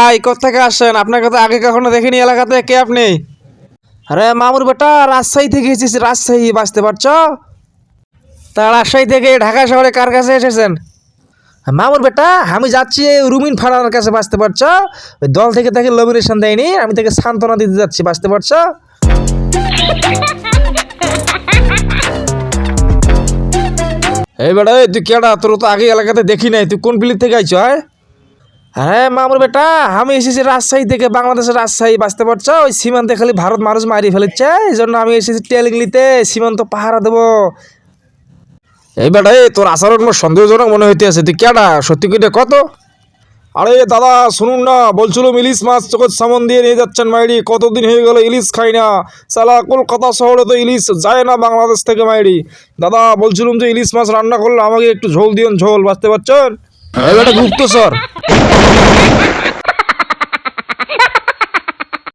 ভাই কোত্থেকে আসছেন? আপনাকে তো আগে কখনো দেখিনি এলাকাতে। কে আপনি? আরে মামুর বেটা, রাজশাহী থেকে এসেছি। রাজশাহী, বাঁচতে পারছো? তা রাজশাহী থেকে ঢাকা শহরে কার কাছে এসেছেন? মামুর বেটা, আমি যাচ্ছি রুমিন ফারানার কাছে, বাঁচতে পারছো? ওই দল থেকে তাকে নমিনেশন দেয়নি, আমি তাকে সান্ত্বনা দিতে যাচ্ছি, বাঁচতে পারছো? এই বেটা, এই তুই কেডা? তোর তো আগে এলাকাতে দেখি নাই। তুই কোন বিলির থেকে আইছো? হ্যাঁ মামুর বেটা, আমি এসেছি রাজশাহী থেকে, বাংলাদেশের রাজশাহী, বাঁচতে পারছো? ওই সীমান্তে খালি ভারত মানুষ মারি ফেলেছে, এই জন্য আমি এসেছি ট্রেনিং নিতে, সীমান্ত পাহারা দেবো। এই বেটা, এই তোর আচরণ আমার সন্দেহজনক মনে হইতে আছে। তুই কেডা? সত্যি করে কত? আরে দাদা শুনুন না, বলছিলাম ইলিশ মাছ চোখের সামন দিয়ে নিয়ে যাচ্ছেন মাইরি। কতদিন হয়ে গেল ইলিশ খাই না। সালা কলকাতা শহরে তো ইলিশ যায় না বাংলাদেশ থেকে মাইরি। দাদা বলছিলাম যে ইলিশ মাছ রান্না করলে আমাকে একটু ঝোল দিন, ঝোল, বাঁচতে পারছেন? এই বেটা গুপ্ত স্যার।